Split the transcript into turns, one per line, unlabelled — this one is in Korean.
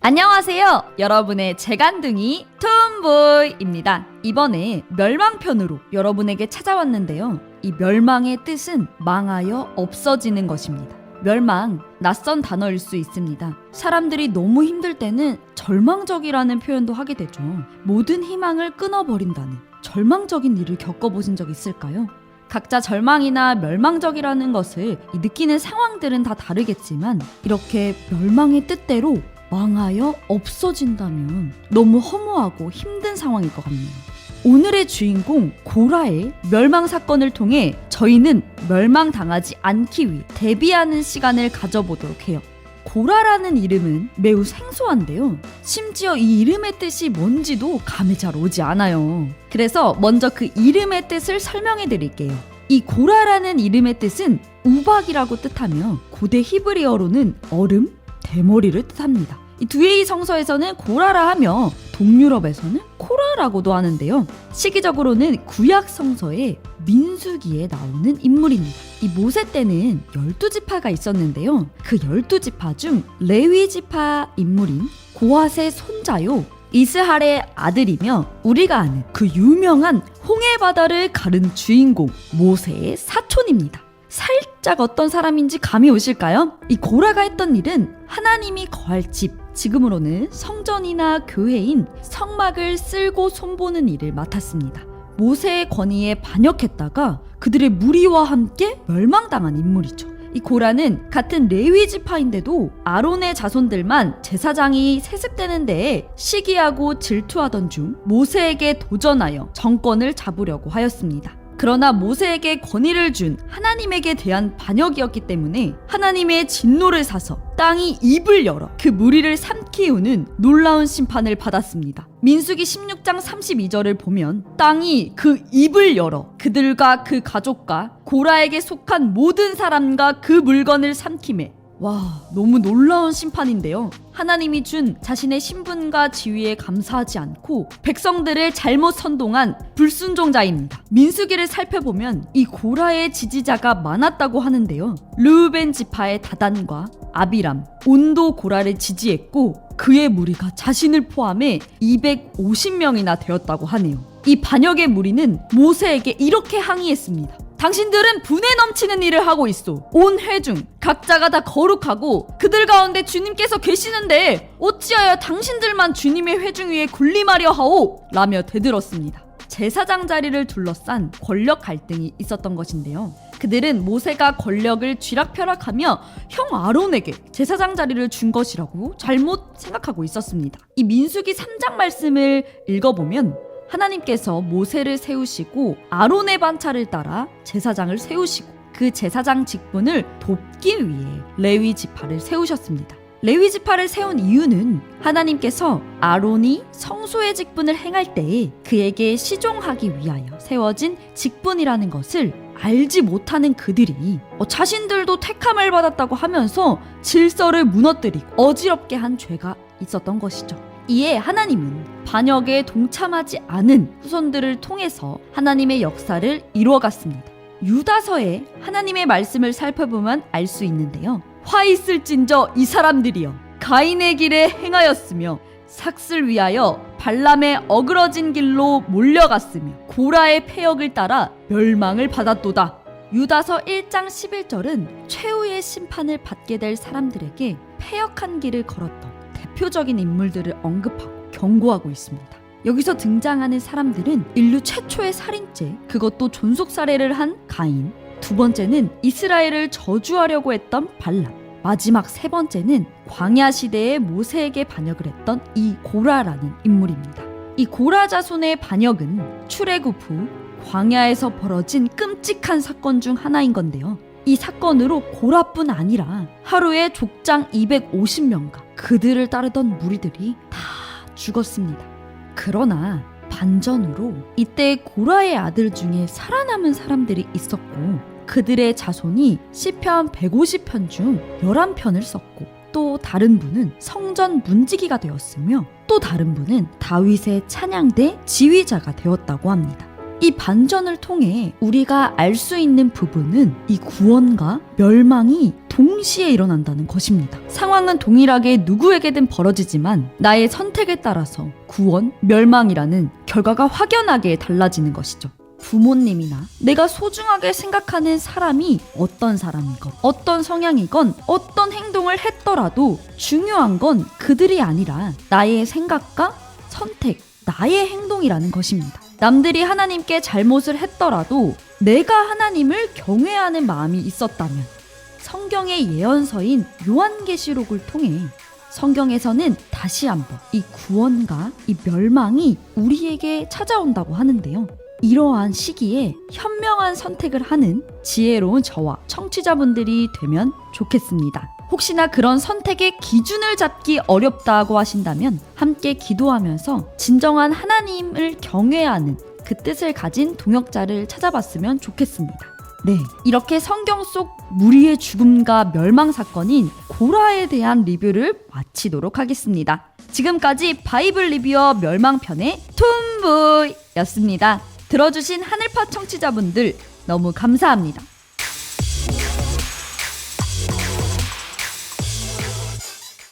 안녕하세요. 여러분의 재간둥이 톰보이입니다. 이번에 멸망편으로 여러분에게 찾아왔는데요. 이 멸망의 뜻은 망하여 없어지는 것입니다. 멸망, 낯선 단어일 수 있습니다. 사람들이 너무 힘들 때는 절망적이라는 표현도 하게 되죠. 모든 희망을 끊어버린다는 절망적인 일을 겪어보신 적 있을까요? 각자 절망이나 멸망적이라는 것을 느끼는 상황들은 다 다르겠지만 이렇게 멸망의 뜻대로 망하여 없어진다면 너무 허무하고 힘든 상황일 것 같네요. 오늘의 주인공 고라의 멸망 사건을 통해 저희는 멸망당하지 않기 위해 대비하는 시간을 가져보도록 해요. 고라라는 이름은 매우 생소한데요. 심지어 이 이름의 뜻이 뭔지도 감이 잘 오지 않아요. 그래서 먼저 그 이름의 뜻을 설명해 드릴게요. 이 고라라는 이름의 뜻은 우박이라고 뜻하며 고대 히브리어로는 얼음, 대머리를 뜻합니다. 이 두에이 성서에서는 고라라 하며 동유럽에서는 코라라고도 하는데요. 시기적으로는 구약 성서의 민수기에 나오는 인물입니다. 이 모세 때는 12지파가 있었는데요. 그 12지파 중 레위지파 인물인 고핫의 손자요 이스할의 아들이며 우리가 아는 그 유명한 홍해 바다를 가른 주인공 모세의 사촌입니다. 살짝 어떤 사람인지 감이 오실까요? 이 고라가 했던 일은 하나님이 거할 집, 지금으로는 성전이나 교회인 성막을 쓸고 손보는 일을 맡았습니다. 모세의 권위에 반역했다가 그들의 무리와 함께 멸망당한 인물이죠. 이 고라는 같은 레위 지파인데도 아론의 자손들만 제사장이 세습되는 데에 시기하고 질투하던 중 모세에게 도전하여 정권을 잡으려고 하였습니다. 그러나 모세에게 권위를 준 하나님에게 대한 반역이었기 때문에 하나님의 진노를 사서 땅이 입을 열어 그 무리를 삼키우는 놀라운 심판을 받았습니다. 민수기 16장 32절을 보면 땅이 그 입을 열어 그들과 그 가족과 고라에게 속한 모든 사람과 그 물건을 삼키매. 와, 너무 놀라운 심판인데요. 하나님이 준 자신의 신분과 지위에 감사하지 않고 백성들을 잘못 선동한 불순종자입니다. 민수기를 살펴보면 이 고라의 지지자가 많았다고 하는데요. 르우벤 지파의 다단과 아비람, 온도 고라를 지지했고 그의 무리가 자신을 포함해 250명이나 되었다고 하네요. 이 반역의 무리는 모세에게 이렇게 항의했습니다. 당신들은 분에 넘치는 일을 하고 있어. 온 회중 각자가 다 거룩하고 그들 가운데 주님께서 계시는데 어찌하여 당신들만 주님의 회중 위에 군림하려 하오? 라며 대들었습니다. 제사장 자리를 둘러싼 권력 갈등이 있었던 것인데요. 그들은 모세가 권력을 쥐락펴락하며 형 아론에게 제사장 자리를 준 것이라고 잘못 생각하고 있었습니다. 이 민수기 3장 말씀을 읽어보면 하나님께서 모세를 세우시고 아론의 반차를 따라 제사장을 세우시고 그 제사장 직분을 돕기 위해 레위 지파를 세우셨습니다. 레위 지파를 세운 이유는 하나님께서 아론이 성소의 직분을 행할 때에 그에게 시종하기 위하여 세워진 직분이라는 것을 알지 못하는 그들이 자신들도 택함을 받았다고 하면서 질서를 무너뜨리고 어지럽게 한 죄가 있었던 것이죠. 이에 하나님은 반역에 동참하지 않은 후손들을 통해서 하나님의 역사를 이루어갔습니다. 유다서에 하나님의 말씀을 살펴보면 알 수 있는데요. 화 있을진저 이 사람들이여 가인의 길에 행하였으며 삭슬 위하여 발람의 어그러진 길로 몰려갔으며 고라의 패역을 따라 멸망을 받았도다. 유다서 1장 11절은 최후의 심판을 받게 될 사람들에게 패역한 길을 걸었던 대표적인 인물들을 언급하고 경고하고 있습니다. 여기서 등장하는 사람들은 인류 최초의 살인죄, 그것도 존속살해를 한 가인, 두 번째는 이스라엘을 저주하려고 했던 발람, 마지막 세 번째는 광야 시대에 모세에게 반역을 했던 이 고라라는 인물입니다. 이 고라 자손의 반역은 출애굽 후 광야에서 벌어진 끔찍한 사건 중 하나인 건데요. 이 사건으로 고라뿐 아니라 하루에 족장 250명과 그들을 따르던 무리들이 다 죽었습니다. 그러나 반전으로 이때 고라의 아들 중에 살아남은 사람들이 있었고 그들의 자손이 시편 150편 중 11편을 썼고 또 다른 분은 성전 문지기가 되었으며 또 다른 분은 다윗의 찬양대 지휘자가 되었다고 합니다. 이 반전을 통해 우리가 알 수 있는 부분은 이 구원과 멸망이 동시에 일어난다는 것입니다. 상황은 동일하게 누구에게든 벌어지지만 나의 선택에 따라서 구원, 멸망이라는 결과가 확연하게 달라지는 것이죠. 부모님이나 내가 소중하게 생각하는 사람이 어떤 사람이건 어떤 성향이건 어떤 행동을 했더라도 중요한 건 그들이 아니라 나의 생각과 선택, 나의 행동이라는 것입니다. 남들이 하나님께 잘못을 했더라도 내가 하나님을 경외하는 마음이 있었다면 성경의 예언서인 요한계시록을 통해 성경에서는 다시 한번 이 구원과 이 멸망이 우리에게 찾아온다고 하는데요. 이러한 시기에 현명한 선택을 하는 지혜로운 저와 청취자분들이 되면 좋겠습니다. 혹시나 그런 선택의 기준을 잡기 어렵다고 하신다면 함께 기도하면서 진정한 하나님을 경외하는 그 뜻을 가진 동역자를 찾아봤으면 좋겠습니다. 네, 이렇게 성경 속 무리의 죽음과 멸망 사건인 고라에 대한 리뷰를 마치도록 하겠습니다. 지금까지 바이블 리뷰어 멸망편의 톰보이였습니다. 들어주신 하늘파 청취자분들 너무 감사합니다.